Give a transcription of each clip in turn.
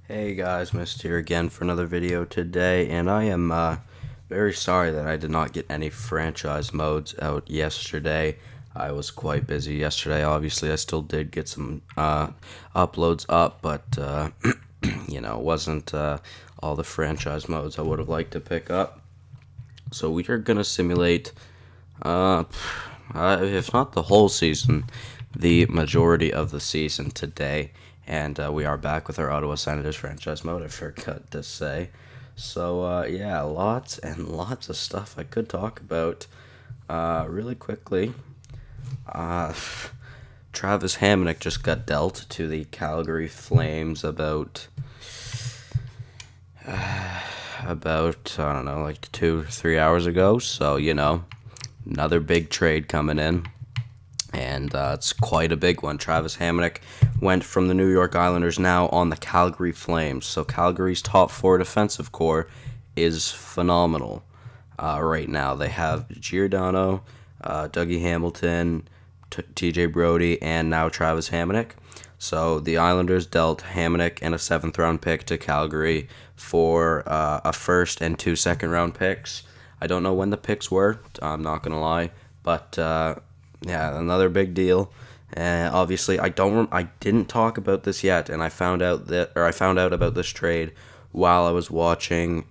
Hey guys, Mist here again for another video today, and I am very sorry that I did not get any franchise modes out yesterday. I was quite busy yesterday. Obviously, I still did get some uploads up, but it wasn't all the franchise modes I would have liked to pick up. So we are gonna simulate, if not the whole season, the majority of the season today. And we are back with our Ottawa Senators franchise mode, I forgot to say. So, yeah, lots and lots of stuff I could talk about really quickly. Travis Hamonic just got dealt to the Calgary Flames about I don't know, like 2-3 hours ago. So, another big trade coming in. And it's quite a big one. Travis Hamonic went from the New York Islanders now on the Calgary Flames. So Calgary's top four defensive core is phenomenal right now. They have Giordano, Dougie Hamilton, TJ Brody, and now Travis Hamonic. So the Islanders dealt Hamonic and a 7th-round pick to Calgary for a first and 2 second-round picks. I don't know when the picks were, I'm not going to lie, but yeah, another big deal. Obviously, I didn't talk about this yet, and I found out about this trade while I was watching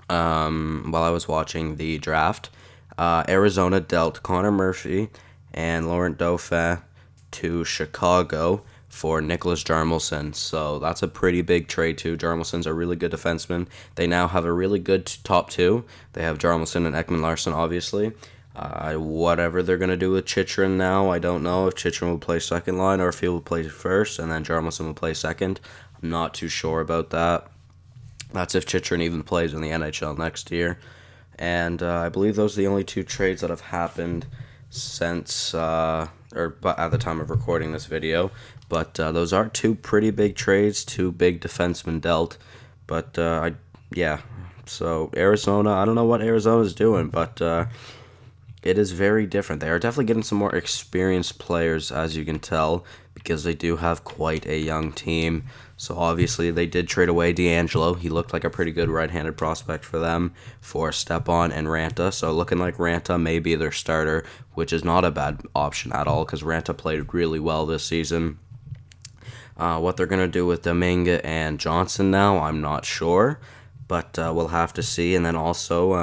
the draft. Arizona dealt Connor Murphy and Laurent Dauphin to Chicago for Nicholas Jarmelson. So that's a pretty big trade too. Jarmelson's a really good defenseman. They now have a really good top two. They have Jarmelson and Ekman-Larsson, obviously. Whatever they're going to do with Chychrun now, I don't know if Chychrun will play second line or if he will play first and then Jarmelson will play second. I'm not too sure about that. That's if Chychrun even plays in the NHL next year. And I believe those are the only two trades that have happened since, but at the time of recording this video. But those are two pretty big trades, two big defensemen dealt. But, yeah. So, Arizona, I don't know what Arizona's doing, but it is very different. They are definitely getting some more experienced players, as you can tell, because they do have quite a young team. So obviously they did trade away D'Angelo. He looked like a pretty good right-handed prospect for them for Stepan and Ranta. So looking like Ranta may be their starter, which is not a bad option at all because Ranta played really well this season. What they're going to do with Domingue and Johnson now, I'm not sure. But we'll have to see. And then also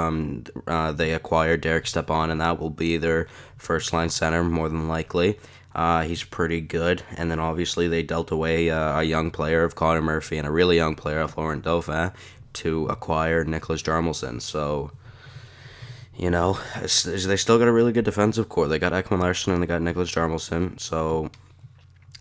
they acquired Derek Stepan, and that will be their first-line center more than likely. He's pretty good. And then obviously they dealt away a young player of Connor Murphy and a really young player of Laurent Dauphin to acquire Nicholas Jarmelson. So, they still got a really good defensive core. They got Ekman-Larsson and they got Nicholas Jarmelson. So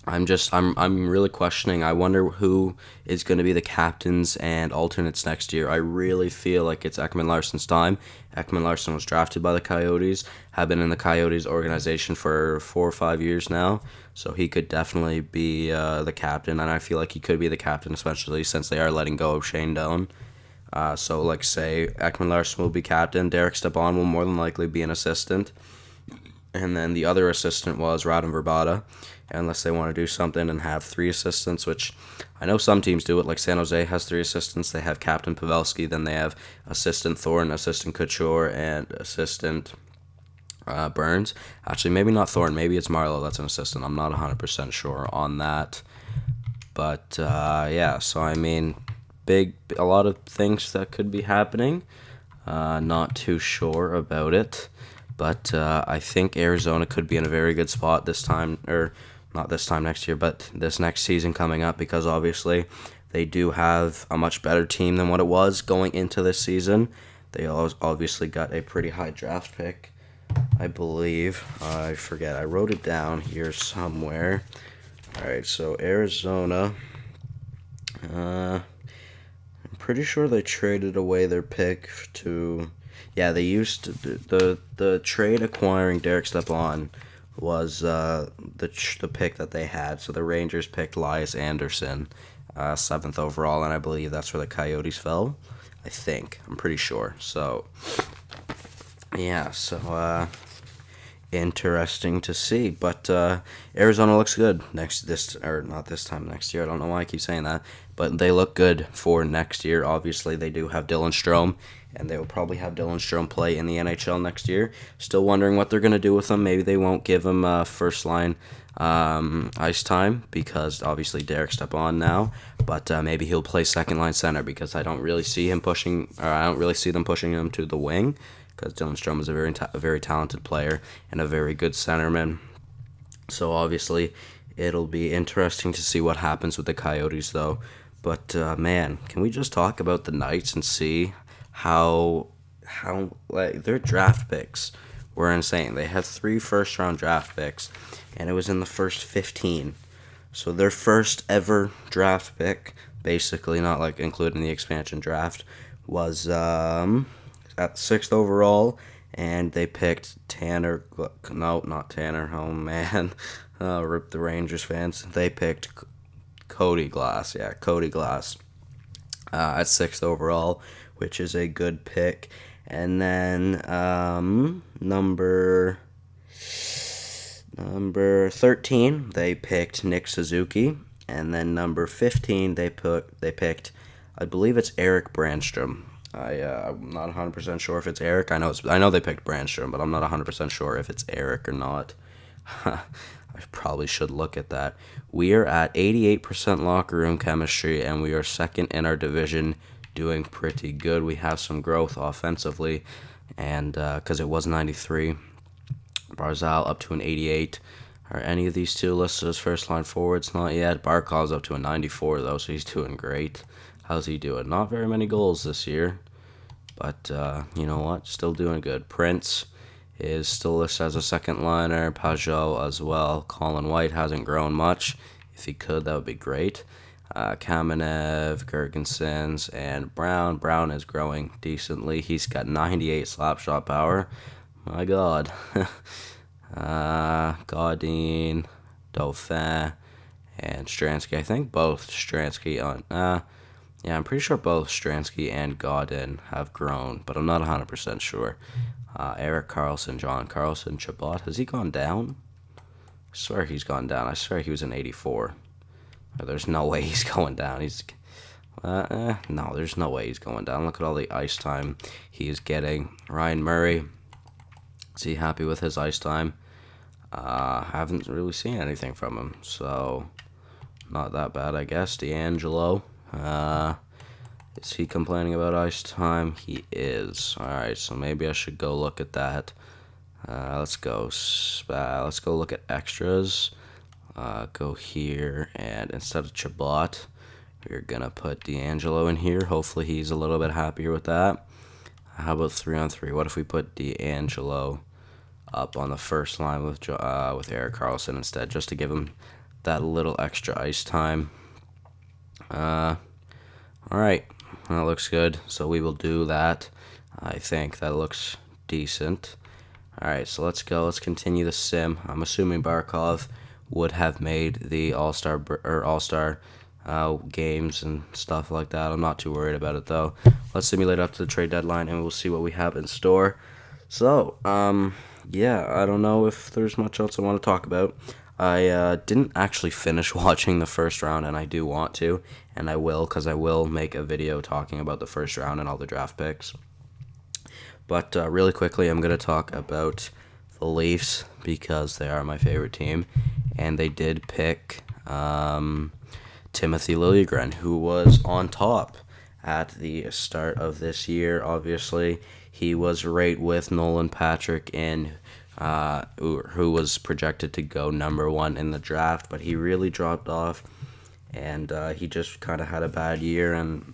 I'm really questioning. I wonder who is going to be the captains and alternates next year. I really feel like it's Ekman-Larsson's time. Ekman-Larsson was drafted by the Coyotes, have been in the Coyotes organization for 4 or 5 years now, so he could definitely be the captain, and I feel like he could be the captain, especially since they are letting go of Shane Doan. So, say Ekman-Larsson will be captain, Derek Stepan will more than likely be an assistant, and then the other assistant was Radim Verbata, unless they want to do something and have 3 assistants, which I know some teams do it, like San Jose has 3 assistants. They have Captain Pavelski, then they have Assistant Thornton, Assistant Couture, and Assistant Burns. Actually, maybe not Thornton, maybe it's Marlowe that's an assistant. I'm not 100% sure on that. But, yeah, so I mean, a lot of things that could be happening. Not too sure about it. But I think Arizona could be in a very good spot this time, or not this time next year, but this next season coming up, because obviously they do have a much better team than what it was going into this season. They obviously got a pretty high draft pick, I believe. I forget. I wrote it down here somewhere. All right, so Arizona, I'm pretty sure they traded away their pick to... Yeah, they used the trade acquiring Derek Stepan was the pick that they had. So the Rangers picked Elias Anderson, 7th overall, and I believe that's where the Coyotes fell. I think. I'm pretty sure. So, yeah, so interesting to see. But Arizona looks good not this time next year. I don't know why I keep saying that, but they look good for next year. Obviously, they do have Dylan Strome, and they will probably have Dylan Strome play in the NHL next year. Still wondering what they're going to do with him. Maybe they won't give him first line ice time because obviously Derek Stepan now, but maybe he'll play second line center because I don't really see them pushing him to the wing because Dylan Strome is a very talented player and a very good centerman. So obviously it'll be interesting to see what happens with the Coyotes though. But man, can we just talk about the Knights and see how like their draft picks were insane. They had 3 first-round draft picks, and it was in the first 15. So their first ever draft pick, basically not like including the expansion draft, was at 6th overall, and they picked not Tanner. Oh man, rip the Rangers fans. They picked Cody Glass. Yeah, Cody Glass at 6th overall, which is a good pick. And then number 13, they picked Nick Suzuki, and then number 15, they picked, I believe it's Eric Brandstrom. I'm not 100% sure if it's Eric. I know they picked Brandstrom, but I'm not 100% sure if it's Eric or not. I probably should look at that. We are at 88% locker room chemistry, and we are second in our division, doing pretty good. We have some growth offensively, and because it was 93, Barzal up to an 88. Are any of these two listed as first line forwards? Not yet. Barkov's up to a 94 though, so he's doing great. How's he doing? Not very many goals this year, but you know what? Still doing good. Prince is still listed as a second liner. Pajot as well. Colin White hasn't grown much. If he could, that would be great. Kamenev, Gergensons, and Brown. Brown is growing decently. He's got 98 slap shot power. My God. Gaudin, Dauphin, and Stransky. I think both Stransky I'm pretty sure both Stransky and Gaudin have grown, but I'm not 100% sure. Eric Carlson, John Carlson, Chabot. Has he gone down? I swear he's gone down. I swear he was an 84. There's no way he's going down. No, there's no way he's going down. Look at all the ice time he is getting. Ryan Murray, is he happy with his ice time? Haven't really seen anything from him, so not that bad, I guess. D'Angelo, is he complaining about ice time? He is. All right, so maybe I should go look at that. Let's go look at extras. Go here, and instead of Chabot, we're gonna put D'Angelo in here. Hopefully he's a little bit happier with that. How about 3-on-3? What if we put D'Angelo up on the first line with Eric Carlson instead, just to give him that little extra ice time? All right, that looks good. So we will do that. I think that looks decent. All right, so let's go. Let's continue the sim. I'm assuming Barkov would have made the all-star games and stuff like that. I'm not too worried about it though. Let's simulate up to the trade deadline and we'll see what we have in store. So yeah, I don't know if there's much else I want to talk about. I didn't actually finish watching the first round, and I do want to, and I will, because I will make a video talking about the first round and all the draft picks. But really quickly, I'm going to talk about the Leafs because they are my favorite team, and they did pick Timothy Liljegren, who was on top at the start of this year. Obviously, he was right with Nolan Patrick who was projected to go number 1 in the draft, but he really dropped off, and he just kind of had a bad year, and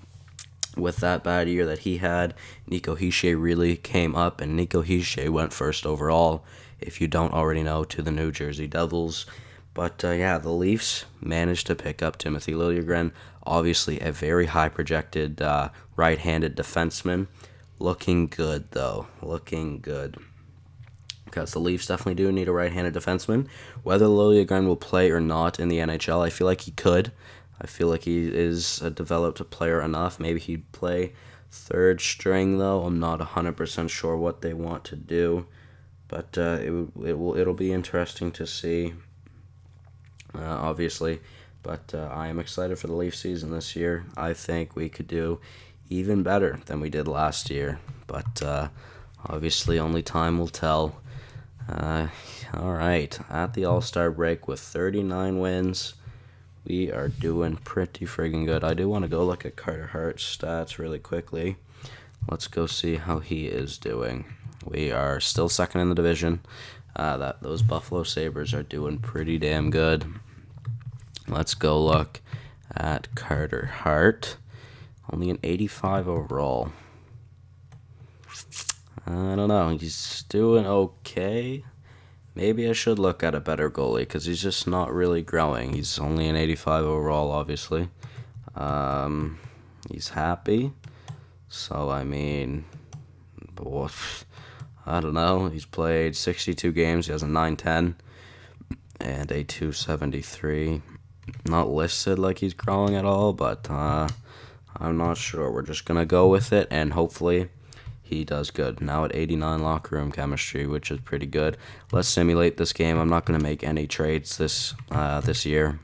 with that bad year that he had, Nico Hischier really came up, and Nico Hischier went first overall, if you don't already know, to the New Jersey Devils. But yeah, the Leafs managed to pick up Timothy Liljegren, obviously a very high projected right-handed defenseman. Looking good, though. Looking good. Because the Leafs definitely do need a right-handed defenseman. Whether Liljegren will play or not in the NHL, I feel like he could. I feel like he is a developed player enough. Maybe he'd play third string, though. I'm not 100% sure what they want to do. but it'll be interesting to see, obviously. But I am excited for the Leaf season this year. I think we could do even better than we did last year, but obviously only time will tell. All right, at the All-Star break with 39 wins, we are doing pretty friggin' good. I do want to go look at Carter Hart's stats really quickly. Let's go see how he is doing. We are still second in the division. Those Buffalo Sabres are doing pretty damn good. Let's go look at Carter Hart. Only an 85 overall. I don't know. He's doing okay. Maybe I should look at a better goalie because he's just not really growing. He's only an 85 overall, obviously. He's happy. So, I mean, I don't know. He's played 62 games. He has a 910 and a 273. Not listed like he's growing at all, but I'm not sure. We're just going to go with it, and hopefully he does good. Now at 89 locker room chemistry, which is pretty good. Let's simulate this game. I'm not going to make any trades this year.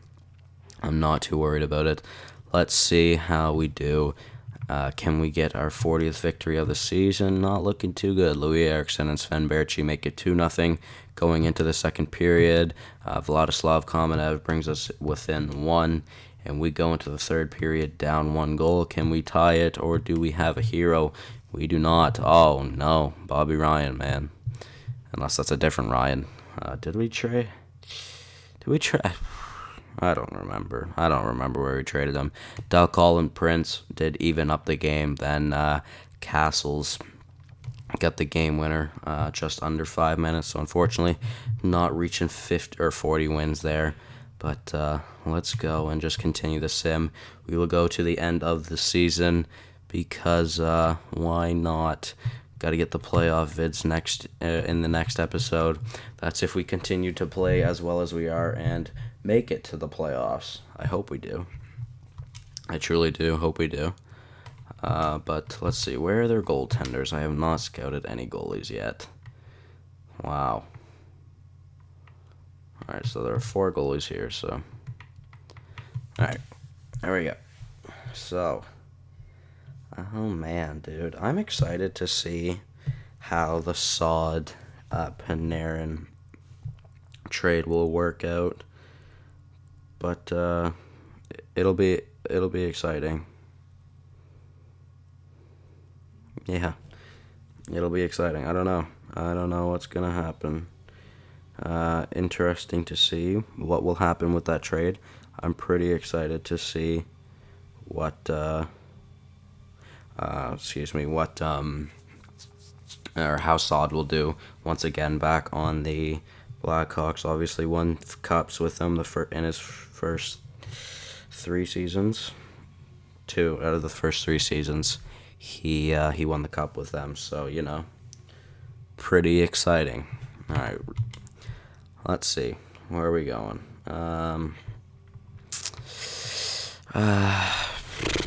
I'm not too worried about it. Let's see how we do. Can we get our 40th victory of the season? Not looking too good. Louis Eriksson and Sven Baertschi make it 2-0 going into the second period. Vladislav Kamenev brings us within 1, and we go into the third period down 1 goal. Can we tie it, or do we have a hero? We do not. Oh, no. Bobby Ryan, man. Unless that's a different Ryan. Did we trade? I don't remember. I don't remember where we traded them. Dalcall and Prince did even up the game. Then Castles got the game winner just under 5 minutes. So unfortunately, not reaching 50 or 40 wins there. But let's go and just continue the sim. We will go to the end of the season because why not? Got to get the playoff vids next in the next episode. That's if we continue to play as well as we are and make it to the playoffs. I hope we do. I truly do hope we do. But let's see. Where are their goaltenders? I have not scouted any goalies yet. Wow. All right, so there are 4 goalies here. So, all right, there we go. So, oh man, dude, I'm excited to see how the Saad Panarin trade will work out. But it'll be exciting. Yeah, it'll be exciting. I don't know what's gonna happen. Interesting to see what will happen with that trade. I'm pretty excited to see what or how Saad will do once again back on the Blackhawks. Obviously won cups with them in his first 3 seasons. 2 out of the first 3 seasons, he won the cup with them. So pretty exciting. All right, let's see, where are we going?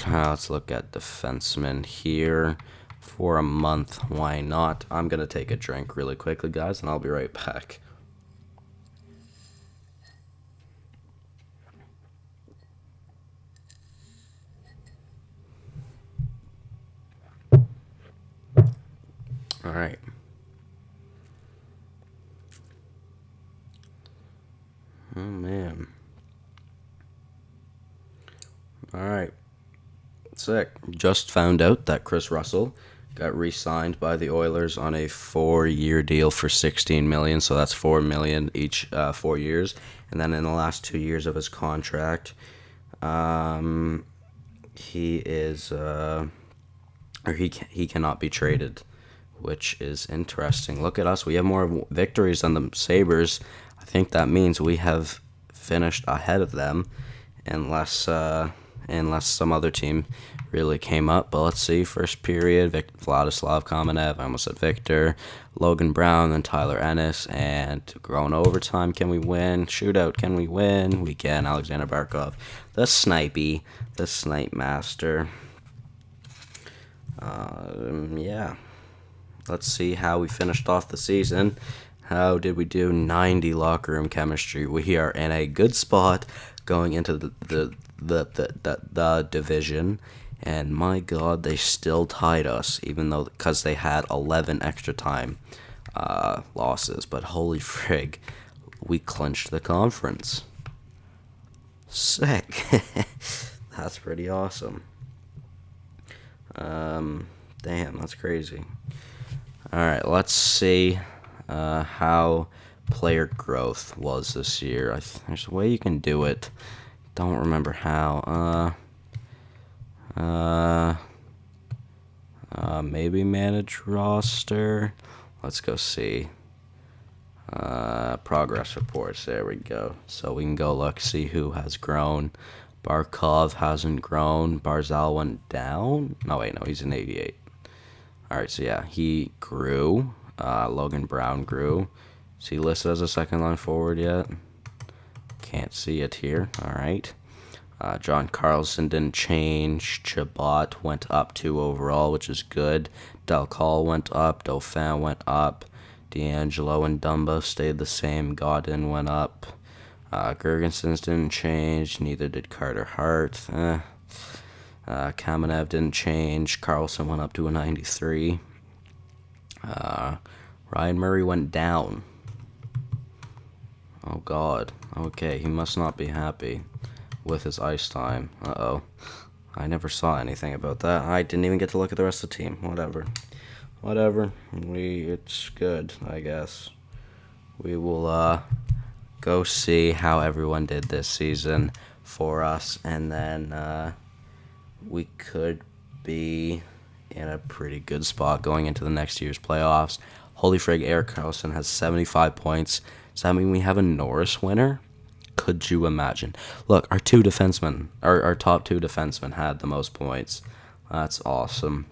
Let's look at defensemen here for a month. Why not? I'm gonna take a drink really quickly, guys, and I'll be right back. All right. Oh man. All right. Sick. Just found out that Chris Russell got re-signed by the Oilers on a 4-year deal for $16 million. So that's $4 million each 4 years. And then in the last 2 years of his contract, he is he cannot be traded, which is interesting. Look at us. We have more victories than the Sabres. I think that means we have finished ahead of them, unless some other team really came up. But let's see. First period, Vladislav Kamenev. I almost said Victor. Logan Brown, then Tyler Ennis. And going overtime, can we win? Shootout, can we win? We can. Alexander Barkov. The Snipe Master. Yeah. Let's see how we finished off the season. How did we do? 90 locker room chemistry. We are in a good spot going into the division. And my God, they still tied us, even though because they had 11 extra time losses. But holy frig, we clinched the conference. Sick. That's pretty awesome. Damn, that's crazy. All right, let's see how player growth was this year. There's a way you can do it. Don't remember how. Maybe manage roster. Let's go see. Progress reports. There we go. So we can go look, see who has grown. Barkov hasn't grown. Barzal went down. No, wait, no, he's an 88. All right, so yeah, he grew. Logan Brown grew. Is he listed as a second line forward yet? Can't see it here. All right. John Carlson didn't change. Chabot went up 2 overall, which is good. Delcall went up. Dauphin went up. D'Angelo and Dumba stayed the same. Godin went up. Gergensons didn't change. Neither did Carter Hart. Kamenev didn't change. Carlson went up to a 93. Ryan Murray went down. Oh, God. Okay, he must not be happy with his ice time. Uh-oh. I never saw anything about that. I didn't even get to look at the rest of the team. Whatever. It's good, I guess. We will go see how everyone did this season for us, and then we could be in a pretty good spot going into the next year's playoffs. Holy frig, Erik Karlsson has 75 points. Does that mean we have a Norris winner? Could you imagine? Look, our top two defensemen had the most points. That's awesome.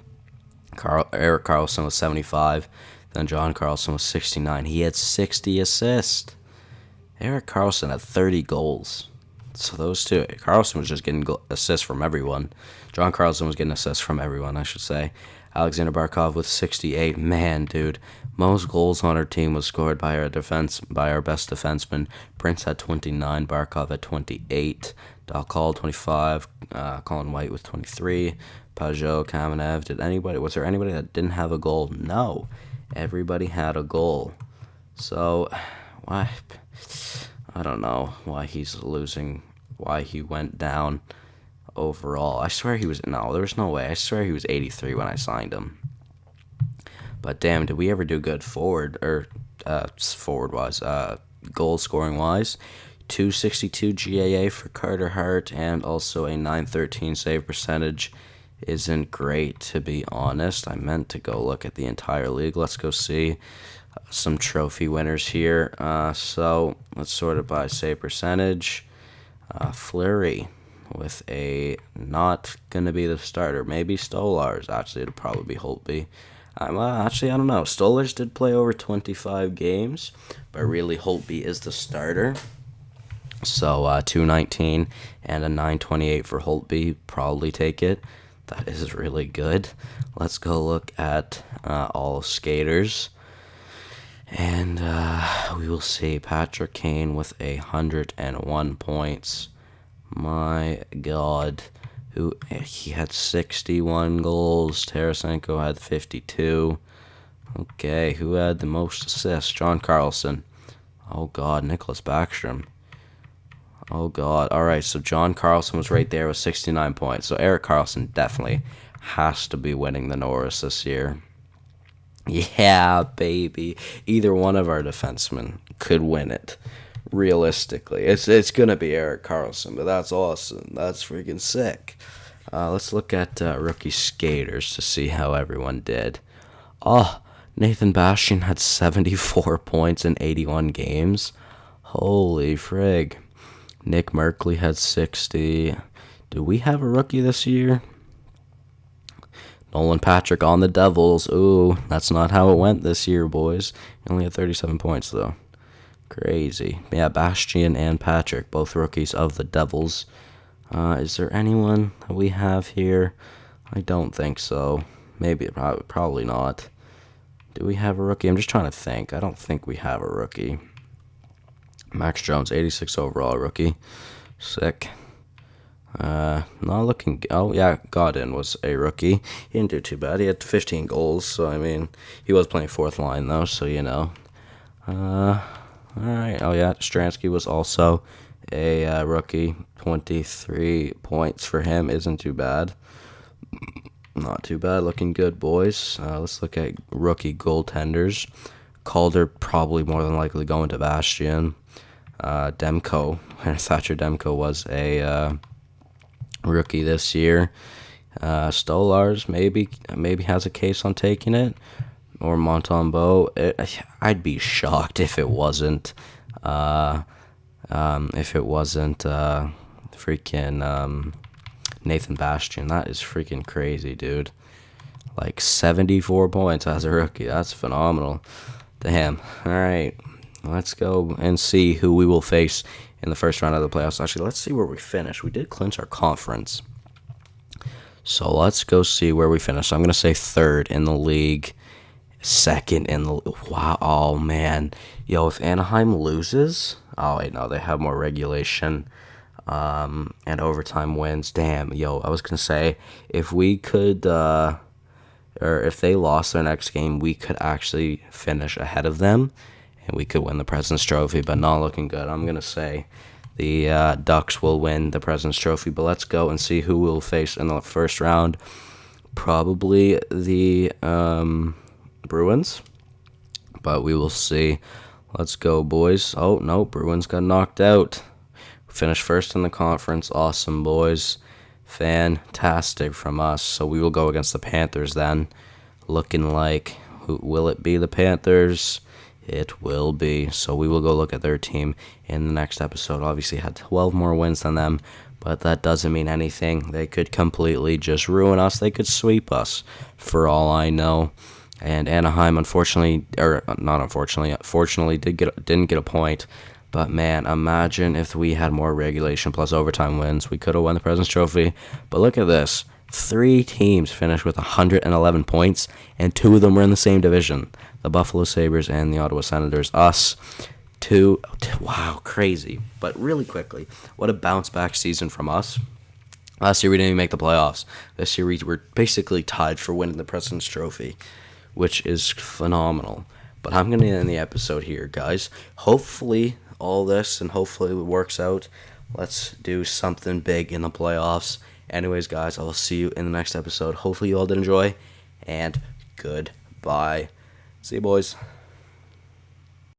Erik Karlsson was 75. Then John Carlson was 69. He had 60 assists. Erik Karlsson had 30 goals. So those two. Carlson was just getting assists from everyone. John Carlson was getting assists from everyone, I should say. Alexander Barkov with 68. Man, dude. Most goals on our team was scored by our best defenseman. Prince had 29. Barkov had 28. Dalcall 25. Colin White with 23. Pajot, Kamenev. Was there anybody that didn't have a goal? No. Everybody had a goal. So, why? I don't know why he's losing, why he went down overall. I swear he was, no, there was no way. I swear he was 83 when I signed him. But damn, did we ever do good forward-wise, goal-scoring-wise? 262 GAA for Carter Hart, and also a 913 save percentage. Isn't great, to be honest. I meant to go look at the entire league. Let's go see some trophy winners here. So let's sort it by save percentage. Fleury with a not going to be the starter. Maybe Stolarz. Actually, it'll probably be Holtby. Actually, I don't know. Stolarz did play over 25 games, but really Holtby is the starter. So 219 and a 928 for Holtby. Probably take it. That is really good. Let's go look at all skaters. And we will see Patrick Kane with 101 points. My God. He had 61 goals. Tarasenko had 52. Okay, who had the most assists? John Carlson. Oh, God, Nicholas Backstrom. Oh, God. All right, so John Carlson was right there with 69 points. So Erik Karlsson definitely has to be winning the Norris this year. Yeah, baby. Either one of our defensemen could win it. Realistically, it's gonna be Erik Karlsson, but that's awesome. That's freaking sick. Let's look at rookie skaters to see how everyone did. Oh, Nathan Bastian had 74 points in 81 games. Holy frig. Nick Merkley had 60. Do we have a rookie this year? Nolan Patrick on the Devils. Ooh, that's not how it went this year, boys. He only had 37 points, though. Crazy. Yeah, Bastian and Patrick, both rookies of the Devils. Is there anyone that we have here? I don't think so. Maybe, probably not. Do we have a rookie? I'm just trying to think. I don't think we have a rookie. Max Jones, 86 overall rookie. Sick. Not looking. Oh yeah, Godin was a rookie. He didn't do too bad. He had 15 goals. So I mean, he was playing fourth line though. So you know. All right. Oh yeah, Stransky was also a rookie. 23 points for him isn't too bad. Not too bad. Looking good, boys. Let's look at rookie goaltenders. Calder probably more than likely going to Bastion. Demko, Thatcher Demko was a rookie this year. Stolars maybe has a case on taking it, or Montembeault. I'd be shocked if it wasn't. Freaking Nathan Bastian. That is freaking crazy, dude. Like 74 points as a rookie. That's phenomenal. Damn. All right. Let's go and see who we will face in the first round of the playoffs. Actually, let's see where we finish. We did clinch our conference. So let's go see where we finish. So I'm going to say third in the league, second in the... Wow, oh, man. Yo, if Anaheim loses... Oh, wait, no, they have more regulation and overtime wins. Damn, yo, I was going to say, if we could... or if they lost their next game, we could actually finish ahead of them. And we could win the President's Trophy, but not looking good. I'm going to say the Ducks will win the President's Trophy, but let's go and see who we'll face in the first round. Probably the Bruins, but we will see. Let's go, boys. Oh, no, Bruins got knocked out. Finished first in the conference. Awesome, boys. Fantastic from us. So we will go against the Panthers then. Looking like, will it be the Panthers? It will be. So we will go look at their team in the next episode. Obviously had 12 more wins than them, but that doesn't mean anything. They could completely just ruin us. They could sweep us for all I know. And Anaheim, fortunately didn't get a point. But man, imagine if we had more regulation plus overtime wins. We could have won the President's Trophy. But look at this. 3 teams finished with 111 points, and 2 of them were in the same division. The Buffalo Sabres and the Ottawa Senators. Us, 2. Wow, crazy. But really quickly, what a bounce-back season from us. Last year, we didn't even make the playoffs. This year, we were basically tied for winning the President's Trophy, which is phenomenal. But I'm going to end the episode here, guys. Hopefully, all this, and hopefully it works out. Let's do something big in the playoffs. Anyways, guys, I'll see you in the next episode. Hopefully you all did enjoy, and goodbye. See you, boys.